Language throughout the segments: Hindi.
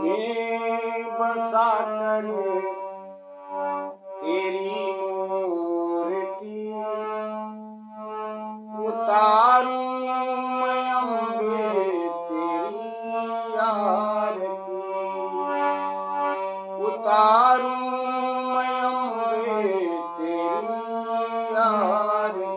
में बसा कर तेरी मूर्ति उतारूं मैं अम्बे तेरी आरती, उतारूं मैं अम्बे तेरी आरती।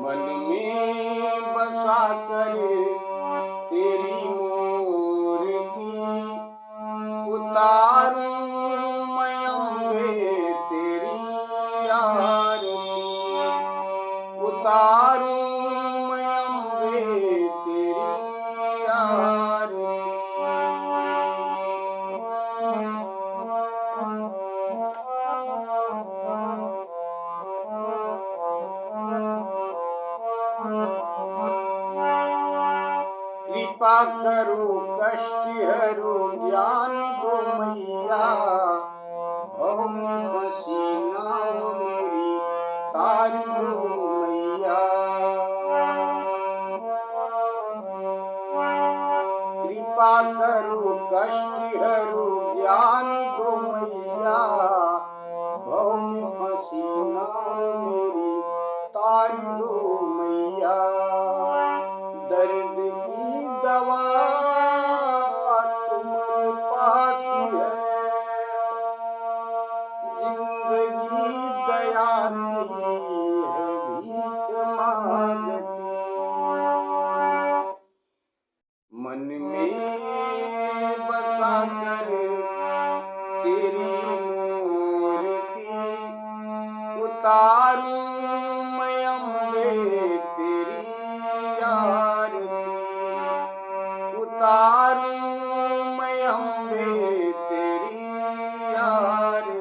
मन में बसा कर तेरी मूर्ति उतारूं मैं अम्बे तेरी आरती, उतारूं मैं अम्बे तेरी आरती। कृपा करो कष्ट हरो ज्ञान दो मैया, भव में फंसी नाव मेरी तार दो मैया। कृपा करो कष्ट हरो ज्ञान दो मैया, भव में फंसी नाव मेरी तार दो मैया। दर्द की दवा तुम्हारे पास है, जिंदगी दया की है भीख मांगती। मन में बसा कर तेरी मूर्ति उतारूं मैं अम्बे तेरी आरती, उतारूं मैं अम्बे तेरी आरती।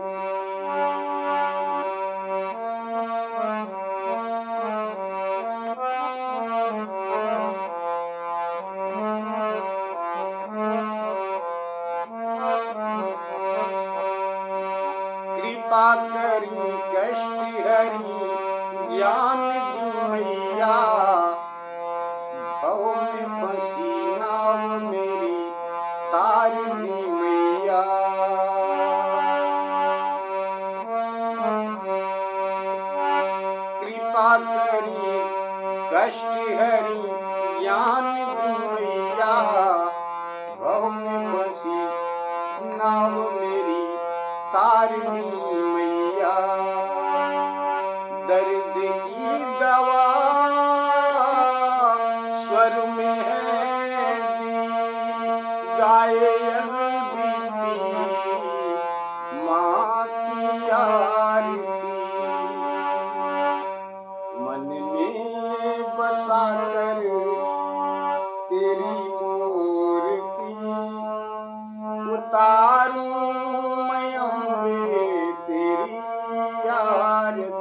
कृपा करी कष्ट हरी ज्ञान दी मैया, भव में फंसी नाव मेरी तार दी मैया। कृपा करी कष्ट हरी ज्ञान दी मैया, भव में फंसी नाव मेरी तार दी मैया। दर्द की दवा स्वर में है दी, गाए अलबीती माँ की आरती। मन में बसा कर तेरी मूर्ति उतारूं मैं अम्बे तेरी आरती,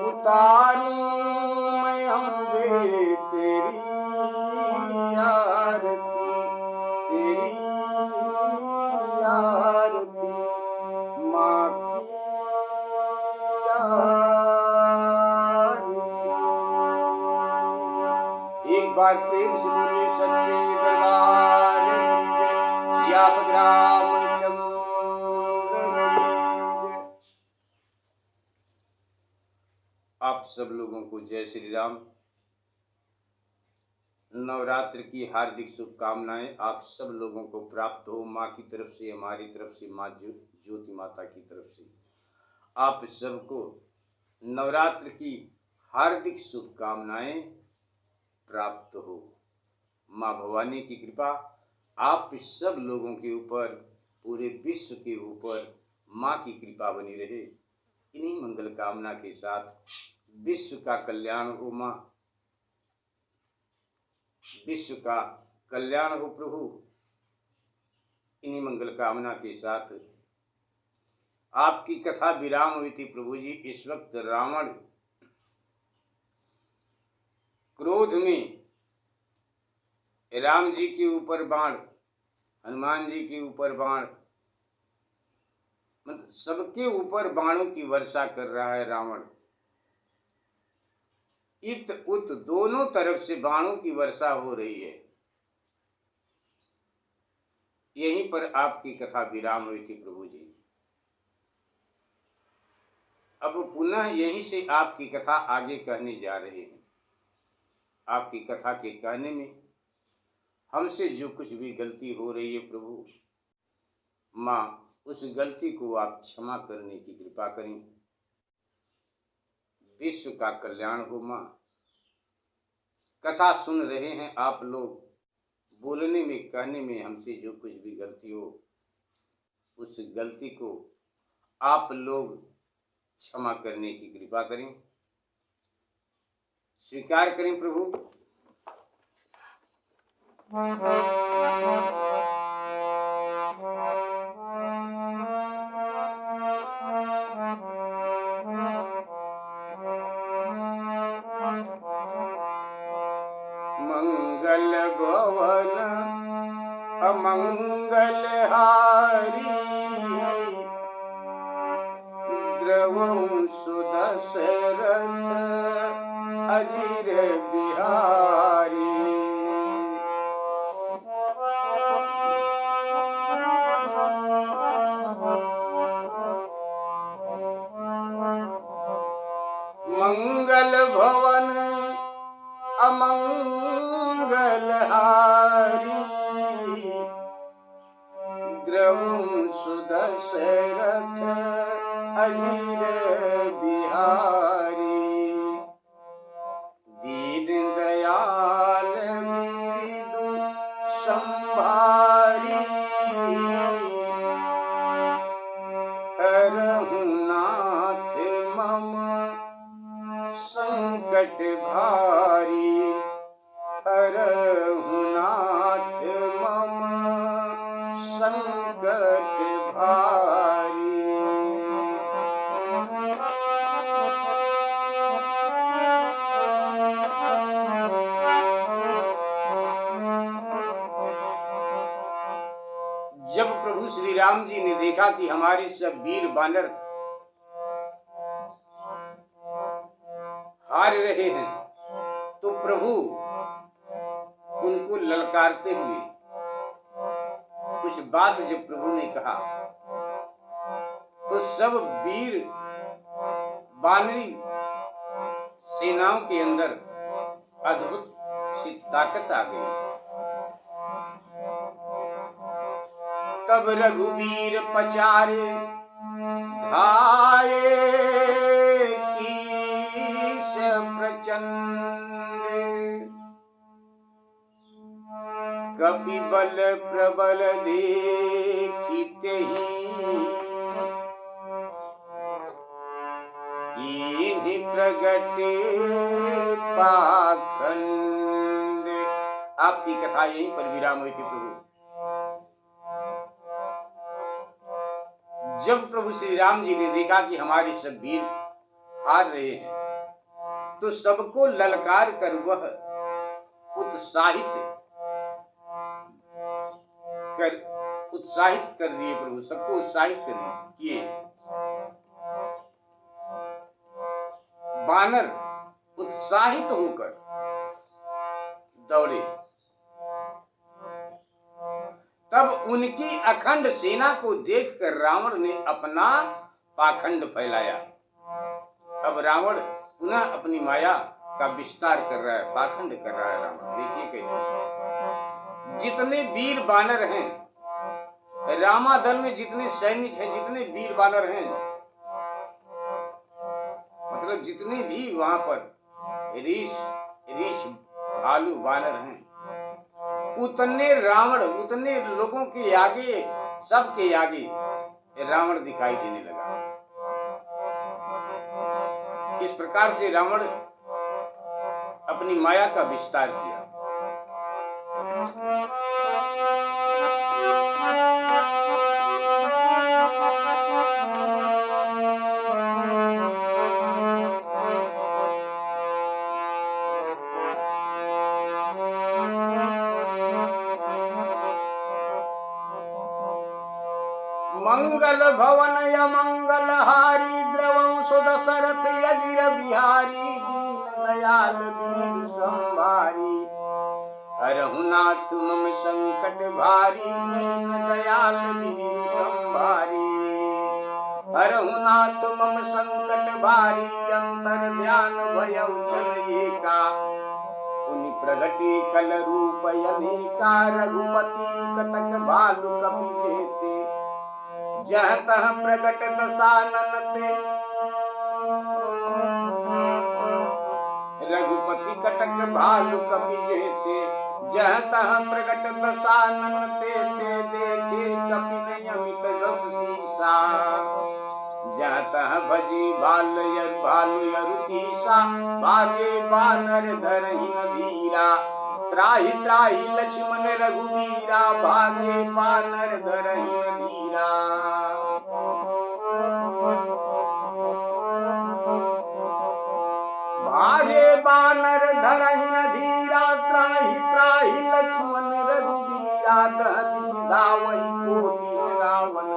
उतारूं मैं अम्बे तेरी आरती, तेरी आरती माँ की आरती। एक बार प्रेम से बोलिए सच्चे दरबार की जय, सियापत रामचंद्र की जय। आप सब लोगों को जय श्री राम। नवरात्र की हार्दिक शुभकामनाएं आप सब लोगों को प्राप्त हो, माँ की तरफ से, हमारी तरफ से, माँ ज्योति माता की तरफ से आप सबको नवरात्र की हार्दिक शुभकामनाएं प्राप्त हो। माँ भवानी की कृपा आप सब लोगों के ऊपर, पूरे विश्व के ऊपर माँ की कृपा बनी रहे। इन्हीं मंगल कामना के साथ विश्व का कल्याण हो माँ, विश्व का कल्याण हो प्रभु। इन्हीं मंगल कामना के साथ आपकी कथा विराम हुई थी प्रभु जी। इस वक्त रावण क्रोध में राम जी के ऊपर बाण हनुमान जी के ऊपर बाण, मतलब सबके ऊपर बाणों की वर्षा कर रहा है रावण। इत उत दोनों तरफ से बाणों की वर्षा हो रही है। यहीं पर आपकी कथा विराम हुई थी प्रभु जी। अब पुनः यहीं से आपकी कथा आगे कहने जा रहे हैं। आपकी कथा के कहने में हमसे जो कुछ भी गलती हो रही है प्रभु, माँ उस गलती को आप क्षमा करने की कृपा करें। विश्व का कल्याण हो माँ। कथा सुन रहे हैं आप लोग, बोलने में कहने में हमसे जो कुछ भी गलती हो, उस गलती को आप लोग क्षमा करने की कृपा करें, स्वीकार करें प्रभु। मंगल भवन अमंगल हारी, द्रवं सुदशरथ अजिर बिहारी। मंगल भवन अमंगल हारी, द्रवं सुदशरथ अजिर बिहारी। दीन दयाल बिरदु संभारी, हरहु नाथ मम संकट भारी, हरहु नाथ मम संकट भारी। जब प्रभु श्री राम जी ने देखा कि हमारे सब वीर बानर हार रहे हैं, तो प्रभु उनको ललकारते हुए कुछ बात जब प्रभु ने कहा, तो सब वीर बानरी सेनाओं के अंदर अद्भुत सी ताकत आ गई। तब रघुवीर पचारे धाये कीस प्रचंड, कपि बल प्रबल देखिते ही प्रगट पाखंड। आपकी कथा यहीं पर विराम हुई थी प्रभु। जब प्रभु श्री राम जी ने देखा कि हमारे सब वीर हार रहे हैं, तो सबको ललकार कर वह उत्साहित कर दिए प्रभु, सबको उत्साहित किए। बानर उत्साहित होकर दौड़े। तब उनकी अखंड सेना को देखकर रावण ने अपना पाखंड फैलाया। अब रावण पुनः अपनी माया का विस्तार कर रहा है, पाखंड कर रहा है रावण। देखिए कैसे जितने वीर बानर हैं, रामादल में जितने सैनिक हैं, जितने वीर बानर हैं, मतलब जितने भी वहां पर रीछ भालू बानर हैं, उतने रावण, उतने लोगों के आगे, सबके आगे रावण दिखाई देने लगा। इस प्रकार से रावण अपनी माया का विस्तार किया। मंगल भवन अमंगल हारी द्रवं सुदशरथ अजिर बिहारी दीन दयाल बिरजु संभारी हरहुनाथ मम संकट भारी दीन दयाल बिरजु संभारी हरहुनाथ मम संकट भारी अंतर ध्यान भयउ छन एका पुनि प्रगति खल रूप अनेका रघुपति कटक भालु कपि जेते जह तह प्रगट दशानन ते रघुपति कटक भालु कपि जेते जह तह प्रगट दशानन ते देखे कपि अमित रस सीसा जह तह भजी भालु यरु कीसा भागे बानर धरहिन धीरा त्राहि त्राहि लक्ष्मण रघुबीरा भागे बानर धरहिन धीरा भागे बानर धरहिन धीरा त्राहि त्राहि लक्ष्मण रघुबीरा दहति सिधावहि कोटि रावण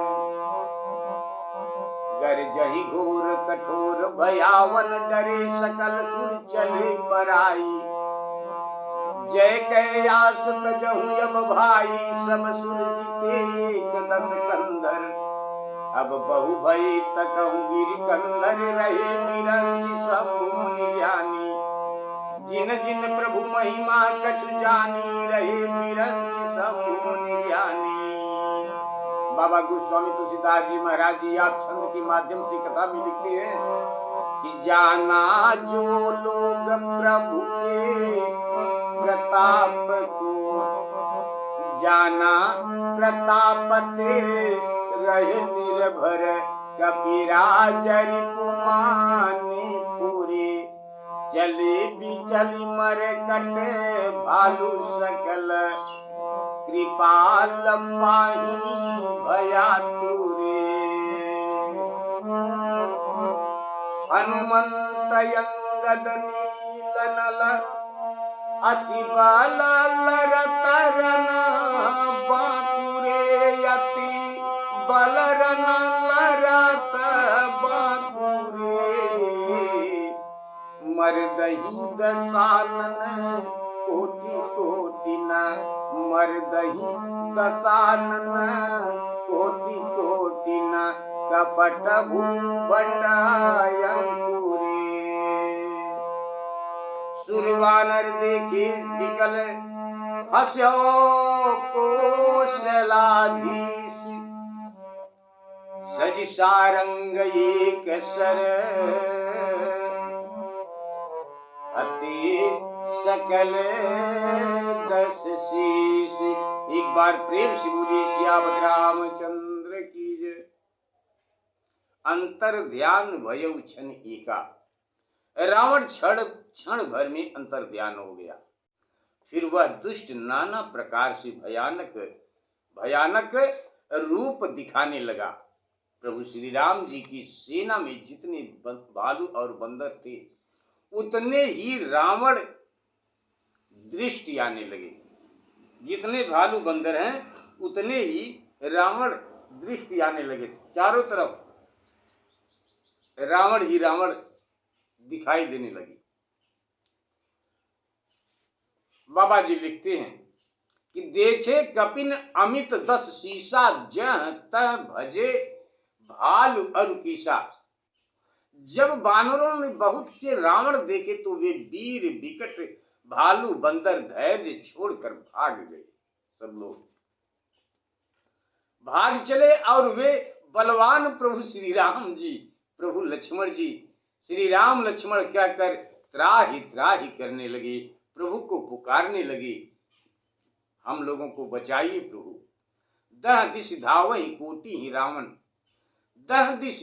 गर जहि घोर कठोर भयावन डरे सकल सुर चले पराई जय कै आस तजहु अब भाई सब सुर जीते एक दस कंधर अब बहु भई तकहु गिर कंधर रहे बिरंची शंभु मुनि ज्ञानी जिन जिन प्रभु महिमा कछु जानी रहे बिरंची शंभु मुनि ज्ञानी। बाबा गोस्वामी तुलसीदास जी महाराज जी आप छंद के माध्यम से कथा में लिखते हैं कि जाना जो लोग प्रभु के प्रताप को जाना प्रतापते रहे निर्भर कपिराज रिपुमानी पूरे चले बिचली मर कटे भालू सकल कृपाल पाही भया तुरे हनुमंत अंगद नील नल अति बल लरतरन बाकुरे अति बलरन लरत बाकुरे मरदही दशानन कोटि कोटि न मरदही दशानन कोटि कोटि न कपट भूभट अंकुरे सुरवानर देखे विकल हस्यो कोशलाधीश सज सारंग एक सर अति सकल दस शीश। एक बार प्रेम से बोलिए सियावत रामचंद्र की जय। अंतर ध्यान भयउ छन एका रावण क्षण भर में अंतर ध्यान हो गया। फिर वह दुष्ट नाना प्रकार से भयानक रूप दिखाने लगा। प्रभु श्री राम जी की सेना में जितने भालू और बंदर थे उतने ही रावण दृष्टि आने लगे। जितने भालू बंदर हैं उतने ही रावण दृष्टि आने लगे। चारों तरफ रावण ही रावण दिखाई देने लगी। बाबा जी लिखते हैं कि देखे कपिन अमित दस शीशा जह तह भजे भालू अरु कीसा। जब वानरों ने बहुत से रावण देखे तो वे वीर विकट भालू बंदर धैर्य छोड़कर भाग गए। सब लोग भाग चले और वे बलवान प्रभु श्री राम जी प्रभु लक्ष्मण जी श्री राम लक्ष्मण कहकर त्राहि त्राहि करने लगे। प्रभु को पुकारने लगे, हम लोगों को बचाइए प्रभु। दह दिश धावहि कोटि ही रावण। दह दिश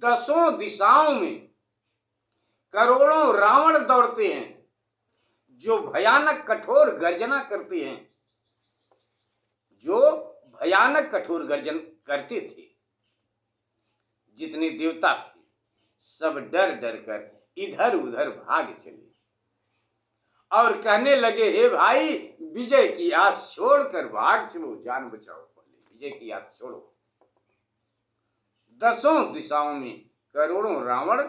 दसों दिशाओं में करोड़ों रावण दौड़ते हैं जो भयानक कठोर गर्जना करते हैं, जो भयानक कठोर गर्जन करते थे। जितने देवता थे सब डर डर कर इधर उधर भाग चले और कहने लगे, हे भाई विजय की आस छोड़कर भाग चलो, जान बचाओ, पहले विजय की आस छोड़ो। दसों दिशाओं में करोड़ों रावण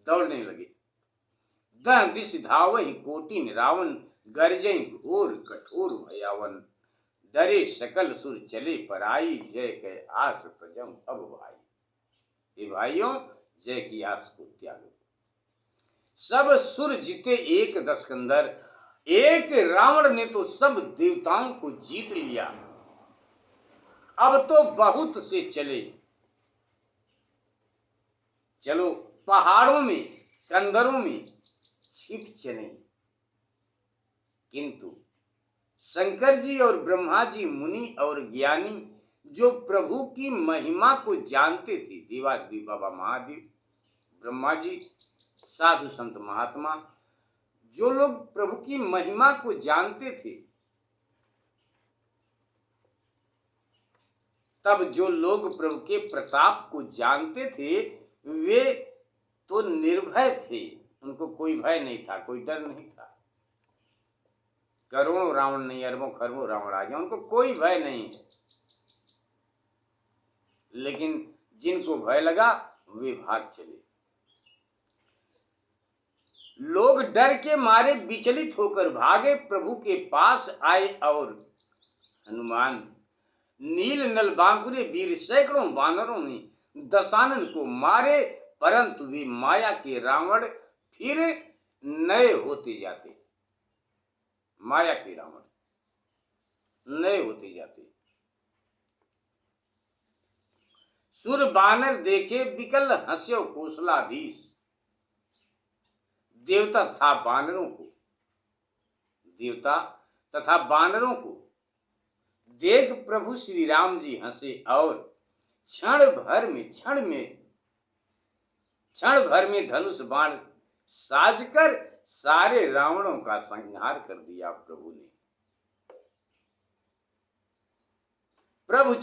दौड़ने लगे। दह दिश धावहि कोटिन रावण, गर्जई घोर कठोर भयावन। डरे सकल सुर चले पराई, जय कह आस तजम अब भाई। ये भाइयों, जय की आस को त्यागो। सब सुर जीते एक दस कंदर, एक रावण ने तो सब देवताओं को जीत लिया। अब तो बहुत से चले, चलो पहाड़ों में कंदरों में छिप चले। किंतु शंकर जी और ब्रह्मा जी मुनि और ज्ञानी जो प्रभु की महिमा को जानते थे, देवाधिदेव बाबा महादेव, ब्रह्मा जी, साधु संत महात्मा, जो लोग प्रभु की महिमा को जानते थे, तब जो लोग प्रभु के प्रताप को जानते थे, वे तो निर्भय थे। उनको कोई भय नहीं था, कोई डर नहीं था। करोड़ों रावण नहीं, अरबों खरबों रावण आ गए, उनको कोई भय नहीं है। लेकिन जिनको भय लगा वे भाग चले। लोग डर के मारे विचलित होकर भागे, प्रभु के पास आए और हनुमान नील नल बांकुरे वीर सैकड़ों वानरों में दशानन को मारे, परंतु वे माया के रावण फिर नए होते जाते। माया के रावण नए होते जाते। सुर बानर देखे विकल हंस्यो कौशलाधीश। देवता तथा बानरों को, देवता तथा बानरों को देख प्रभु श्री राम जी हंसे और क्षण भर में धनुष बाण साजकर सारे रावणों का संहार कर दिया प्रभु ने। प्रभु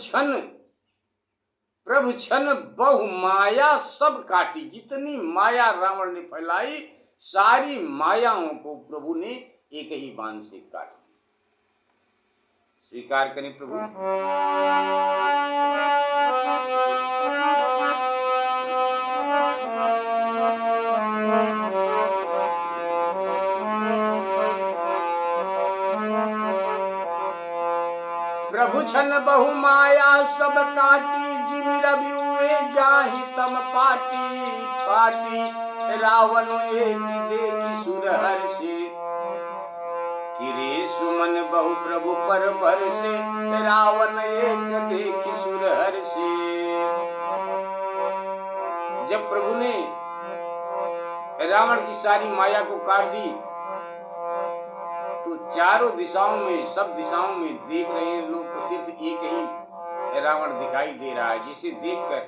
छन बहु माया सब काटी। जितनी माया रावण ने फैलाई, सारी मायाओं को प्रभु ने एक ही बाण से काट दिया। स्वीकार करें प्रभु। प्रभु छन बहु माया सब काटी, जिमि रवि हुए जाहि तम पाटी। पाटी रावण एक देखी सुर हर्षे, फिरे सुमन बहु प्रभु पर बरसे। रावण एक देखी सुर हर्षे। जब प्रभु ने रावण की सारी माया को काट दी, तो चारों दिशाओं में, सब दिशाओं में देख रहे हैं लोग, तो सिर्फ एक ही रावण दिखाई दे रहा है, जिसे देखकर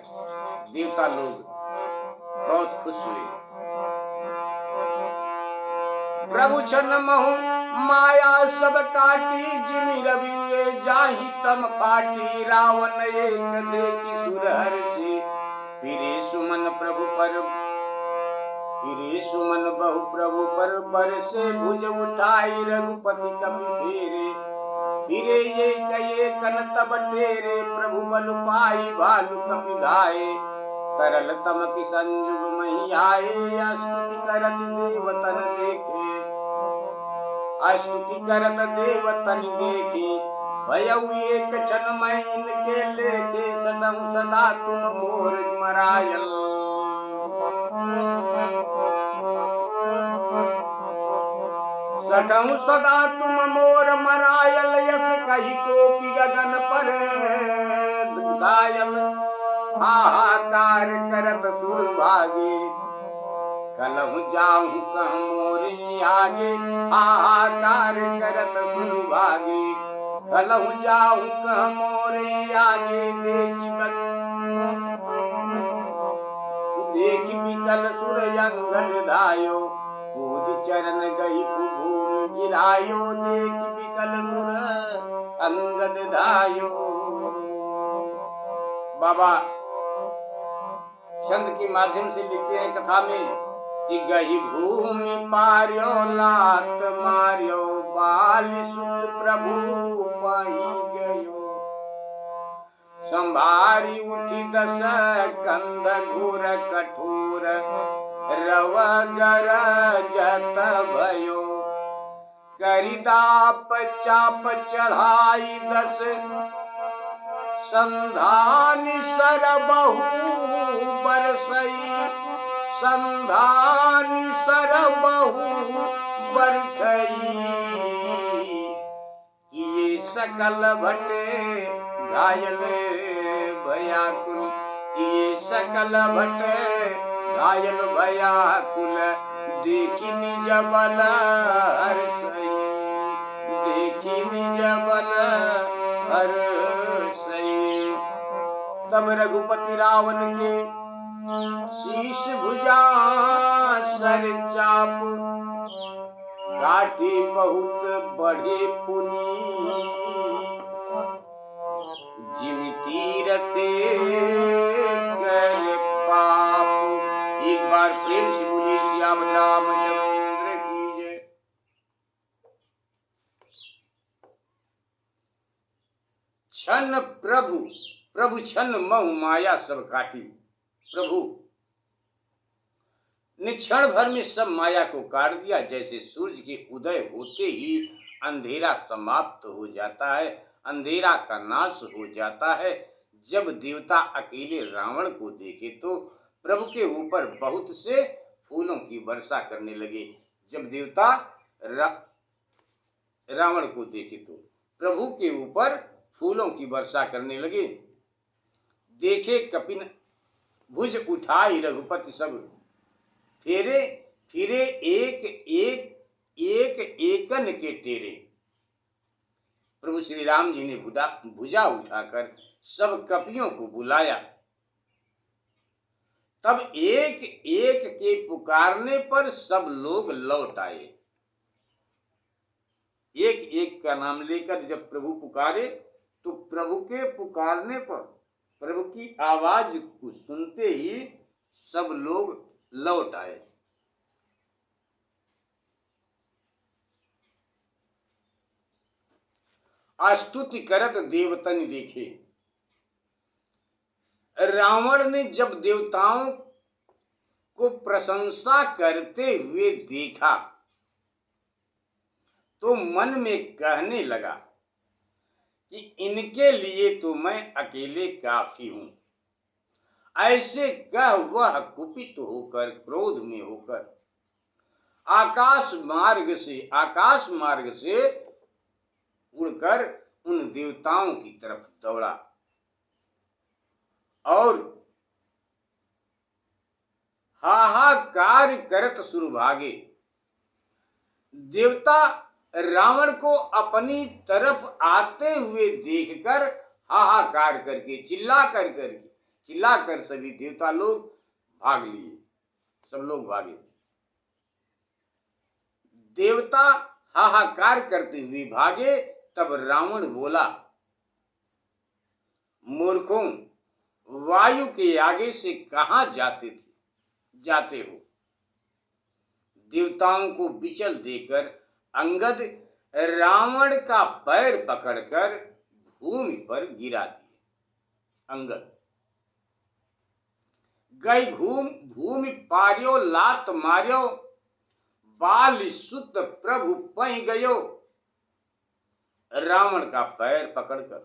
देवता लोग बहुत खुश हुए। प्रभु छन महु माया सब काटी, जिमि रवि हुए जाहि तम पाटी। रावण एक देखी सुर हर्षे, फिरे सुमन बहु प्रभु पर बरसे। भुज उठाई रघुपति कपि फेरे, फिरे ये कन तब टेरे। प्रभु बल पाई भालु कपि धाये, तरल तमकि संजुग मही आए। स्तुति करत देवतन देखे, स्तुति करत देवतन देखे। भयउ एक क्षण में इनके लेखे, सदहु सदा तुम मोर मरायल। सटहु सदा तुम मोर मरायल। यस कही कोपि गगन पर घायल। हाहाकार करत सुर भागे, कलहु जाहु कह मोरे आगे। हाहाकार करत सुर भागे, कलहु जाहु कह मोरे आगे। देखि विकल सुर अंगद धायो, कूद चरण गई भूमि गिरायो। देखि विकल सुर अंगद धायो। बाबा छंद के माध्यम से लिखते हैं कथा में कि गई भूमि पार्यो लात मार्यो। बाल सुत प्रभु पाई गयो, संभारी उठी दस कंद घोर कठोर रव गरजत भयो करिदाप चाप चढ़ाई दस संधानी सर बहु बरसई संधानी सर बहु बरखई ये सकल भटे घायल भयाकुल ये सकल भटे घायल भयाकुल देखी निज बल हर्षई देखी निज बल हर्षई। तब रघुपति रावण के शीश भुजा सर चाप काटे बहुत बढ़े पुनी जिम तीरथ कर पाप। एक बार प्रेम से बोलिए श्याम रामचंद्र की जय। छन प्रभु प्रभु छन महु माया सब काटी। प्रभु ने क्षण भर में सब माया को काट दिया। जैसे सूर्य के उदय होते ही अंधेरा समाप्त हो जाता है, अंधेरा का नाश हो जाता है। जब देवता अकेले रावण को देखे तो प्रभु के ऊपर बहुत से फूलों की वर्षा करने लगे। जब देवता रावण को देखे तो प्रभु के ऊपर फूलों की वर्षा करने लगे। देखे कपिन भुज उठाई रघुपति सब फेरे फिरे एक एक एक एकन के टेरे। प्रभु श्री राम जी ने भुजा उठाकर सब कपियों को बुलाया। तब एक एक के पुकारने पर सब लोग लौट आए। एक एक का नाम लेकर जब प्रभु पुकारे तो प्रभु के पुकारने पर प्रभु की आवाज को सुनते ही सब लोग लौट आए। स्तुति करत देवतन देखे। रावण ने जब देवताओं को प्रशंसा करते हुए देखा तो मन में कहने लगा कि इनके लिए तो मैं अकेले काफी हूं। ऐसे कह वह कुपित होकर क्रोध में होकर आकाश मार्ग से उड़कर उन देवताओं की तरफ दौड़ा और हाहाकार करत सुर भागे। देवता रावण को अपनी तरफ आते हुए देखकर हाहाकार करके चिल्लाकर सभी देवता लोग भाग लिए। सब लोग भागे। देवता हाहाकार करते हुए भागे। तब रावण बोला, मूर्खों, वायु के आगे से कहां जाते हो। देवताओं को विचल देकर अंगद रावण का पैर पकड़कर भूमि पर गिरा दिए। अंगद गई भूमि पार्यो लात मार्यो बाल सुत प्रभु पह गयो। रावण का पैर पकड़कर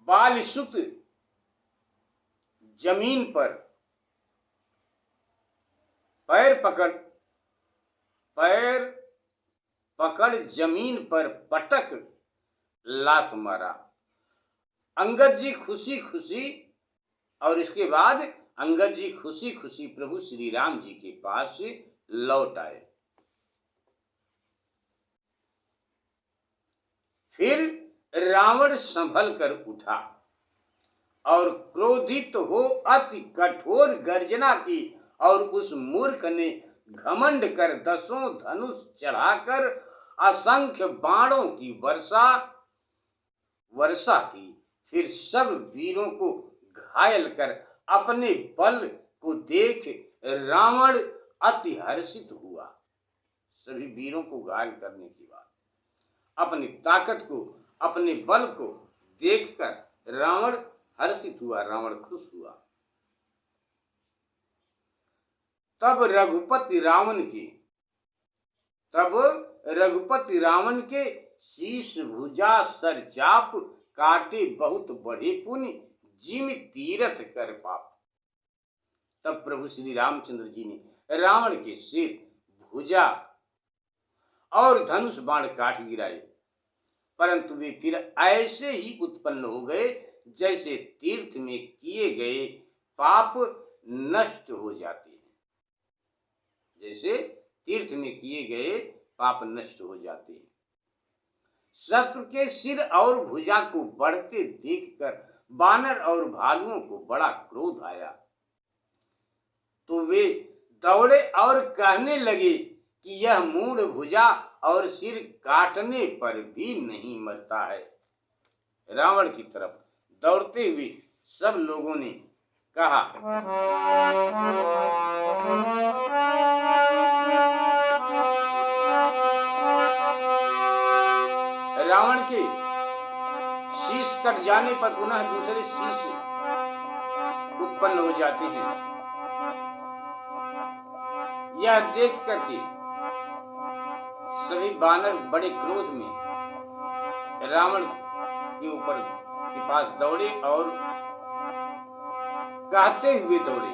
बालसुत जमीन पर पैर पकड़ जमीन पर पटक लात मारा। अंगद जी खुशी खुशी और इसके बाद अंगद जी खुशी खुशी प्रभु श्री राम जी के पास लौट आए। फिर रावण संभल कर उठा और क्रोधित हो अति कठोर गर्जना की और उस मूर्ख ने घमंड कर 10 धनुष चढ़ाकर असंख्य बाणों की वर्षा की। फिर सब वीरों को घायल कर अपने बल को देख रावण अति हर्षित हुआ। सभी वीरों को घायल करने के बाद अपनी ताकत को, अपने बल को देखकर रावण हर्षित हुआ, रावण खुश हुआ। तब रघुपति रावण के शीश भुजा सर चाप, काटे बहुत बड़े पुण्य जिम तीरथ कर पाप। तब प्रभु श्री रामचंद्र जी ने रावण के सिर, भुजा और धनुष बाण काट गिराए, परंतु वे फिर ऐसे ही उत्पन्न हो गए जैसे तीर्थ में किए गए पाप नष्ट हो जाते हैं, जैसे तीर्थ में किए गए पाप नष्ट हो जाते हैं। शत्रु के सिर और भुजा को बढ़ते देखकर बानर और भालुओं को बड़ा क्रोध आया, तो वे दौड़े और कहने लगे कि यह मूढ़ भुजा और सिर काटने पर भी नहीं मरता है। रावण की तरफ दौड़ते हुए सब लोगों ने कहा, रावण के शीश कट जाने पर पुनः दूसरे शीश उत्पन्न हो जाते हैं। यह देख करके सभी बानर बड़े क्रोध में रावण के पास दौड़े और कहते हुए दौड़े,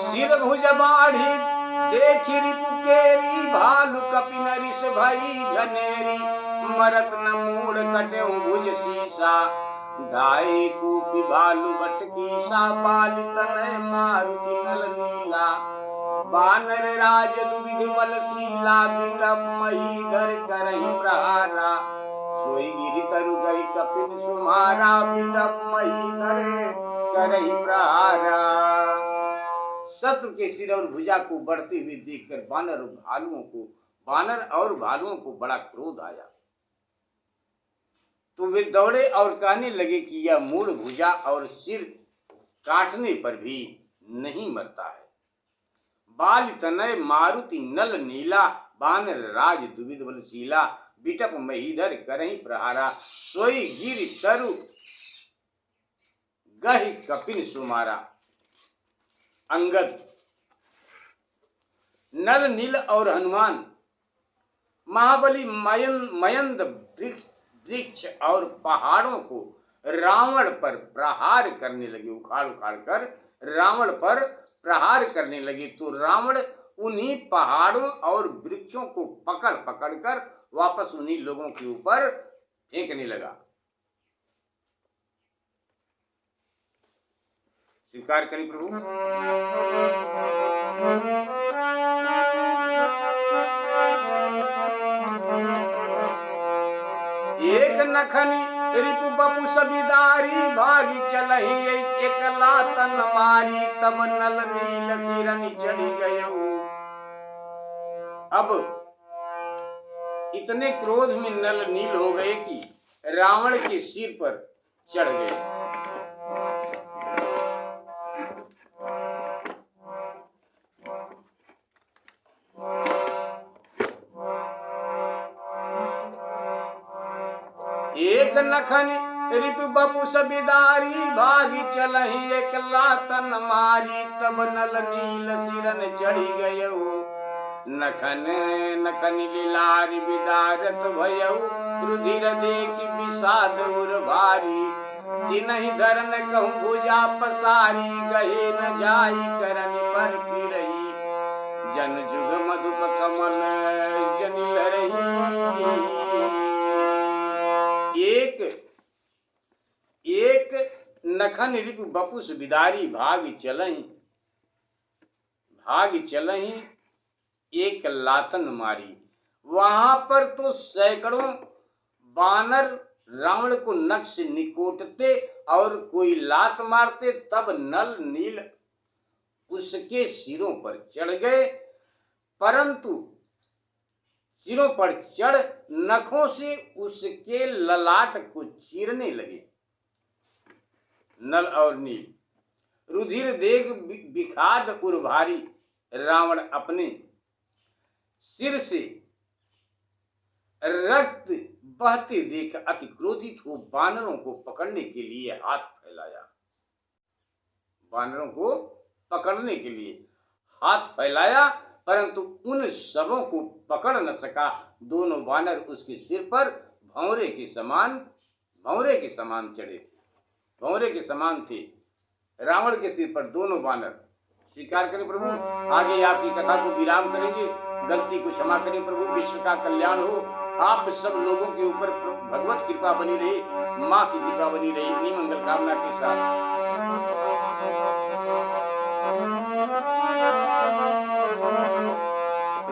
सिर भुज बाढ़ी देखी रिपु केरी, भालु कपि नरिस भई घनेरी, मरत न मूढ़ कटे भुज शीसा, धाई कूपी भालु बटकीसा, पाली तनय मारुति नल नीला, बानर राज दुविध बल शीला, बिटप मही धर करहि प्रहारा, सोई गिरि तरु गई कपिन सुमारा, बिटप मही धर करहि प्रहारा। शत्रु के सिर और भुजा को बढ़ते हुए देखकर बानर और भालुओं को बड़ा क्रोध आया, तो वे दौड़े और कहने लगे कि यह मूढ़ भुजा और सिर काटने पर भी नहीं मरता है। बाल तनय मारुति नल नीला, बानर राज दुविध बल शीला, बिटप महीधर करहि प्रहारा, सोई गिरि तरु गहि कपिन सुमारा। अंगद, नल नील और हनुमान महाबली मयंद वृक्ष और पहाड़ों को रावण पर प्रहार करने लगे, उखाड़ कर रावण पर प्रहार करने लगे, तो रावण उन्हीं पहाड़ों और वृक्षों को पकड़ कर वापस उन्हीं लोगों के ऊपर फेंकने लगा। स्वीकार करें प्रभु। एक नखनी रिपु बपु सबिदारी, भागी चलहि एकला तन मारी, तब नल नील सिरनि चढ़ी गयऊ। अब इतने क्रोध में नल नील हो गए कि रावण के सिर पर चढ़ गए। एक नखनी रिपु बपु सबिदारी, भागी चलहि एकला तन मारी, तब नल नील सिरन चढ़ी गयऊ। नखन लीलारी बिदारत भयऊ, रुधिर देखि विषाद उर भारी, तिनहि धरन कहूँ भुजा पसारी, गहे न जाई करन पर फिरही, जन जुग मधुप कमल जनिल रही। एक नखन रिपु बपुस बिदारी, भाग चलहि एक लातन मारी। वहां पर तो सैकड़ों बानर रावण को नख से निकोटते और कोई लात मारते, तब नल नील उसके सिरों पर चढ़ गए, परंतु सिरों पर चढ़ नखों से उसके ललाट को चीरने लगे। नल और नील रुधिर देख विखाद उर्भारी, रावण अपने सिर से रक्त बहते देख अति क्रोधित हो वानरों को पकड़ने के लिए हाथ फैलाया। वानरों को पकड़ने के लिए हाथ फैलाया, परंतु उन सबों को पकड़ न सका। दोनों वानर उसके सिर पर भंवरे के समान चढ़े थे, भंवरे के समान थे रावण के सिर पर दोनों वानर। स्वीकार करें प्रभु, आगे आपकी कथा को विराम करेंगे। गलती को क्षमा करें प्रभु, विश्व का कल्याण हो। आप सब लोगों के ऊपर भगवत कृपा बनी रहे, माँ की कृपा बनी रहे, इतनी मंगल कामना के साथ।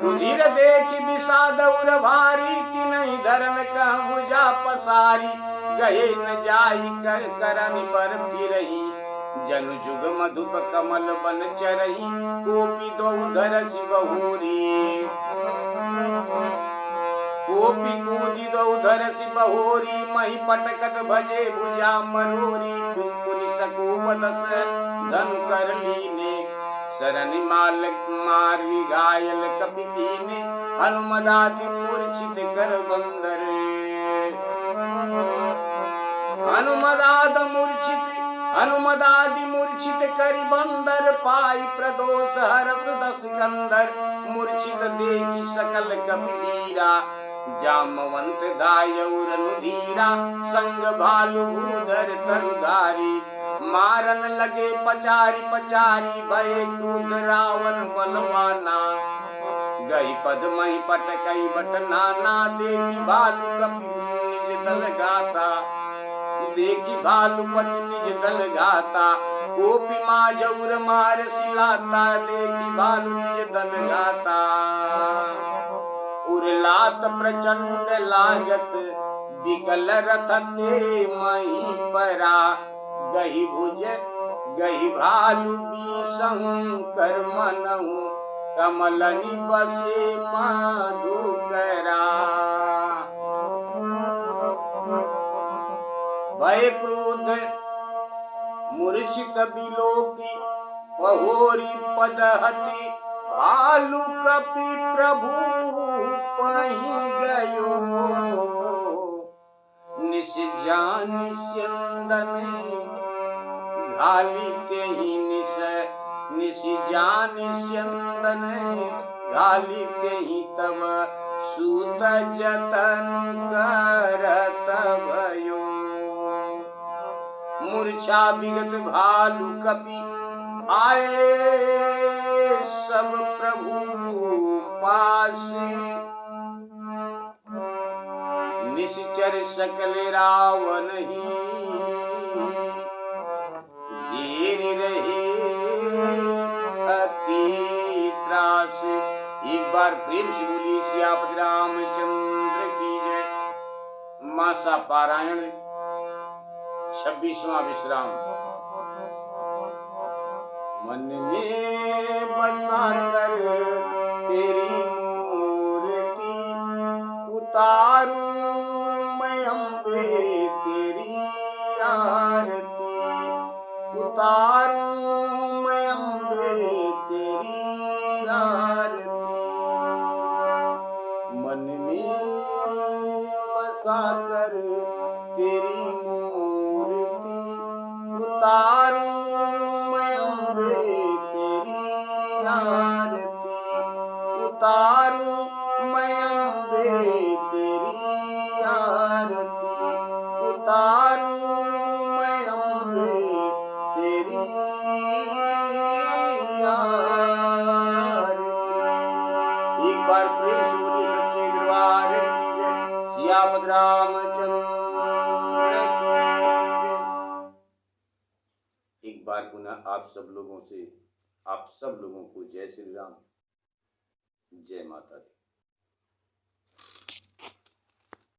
रुधिर देखी विषाद उर भारी, तिनहि धरन कह भुजा पसारी। गए न जाई कर करन पर फिरही, जनु जुग मधुप कमल बन चरही। कोपी दो धरसि बहोरी, कोपी कूदी दो धरसि बहोरी। मही पटकत भजे भुजा मरोरी, पुनि सकूप दस धनु कर लीने। शरण माल मारी घायल कपि कीने, हनुमदादि मूर्छित कर बंदर। हनुमदादि मूर्छित करि बंदर, पाई प्रदोष हरत दस कंदर। मूर्छित देखि सकल कपि वीरा, जामवंत दायौ रनु धीरा। संग भालु भूधर तरुधारी, मारन लगे पचारी पचारी। भये क्रुद्ध रावण बलवाना, गई पद मही पटकई बट नाना। देखी भालु कपि निज दल गाता, देखी भालुपति निज दल गाता। कोपी माजौर मार सिलाता, देखी भालु निज दल गाता। उरलात प्रचंड लागत, विकल रथ ते मही परा। गही भुज गही भालु बीसहु कर मनहु, कमलनि बसे मधुकरा। भय क्रोध मूर्छित बिलोकी, पहोरी पदहति। भालु कपि प्रभु पहि गयो, निश जानि स्यंदन घाली तेहि निश। निश जानि स्यंदन घाली तेहि, तब सूत जतन करत भयो। मूर्छा विगत भालु कपि, आए सब प्रभु पासे। निश्चर सकल रावण ही, घेर रहे अति त्रास। एक बार प्रेम से बोली सियापति रामचंद्र की जय। मासा पारायण 26वां विश्राम। मन में बसा कर तेरी मूर्ति, उतारूं मैं अम्बे तेरी आरती। उतारूं मैं अम्बे तेरी आरती। मन में बसा कर तेरी मूर्ति, उतारूं मैं अम्बे तेरी आरती। उतारूं मैं अम्बे तेरी आरती। उतारूं मैं अम्बे तेरी आरती। एक बार प्रेम से बोली सच्चे दरबार की जय। सियापत रामचंद्र की जय। एक बार पुनः आप सब लोगों को जय श्री राम, जय माता दी।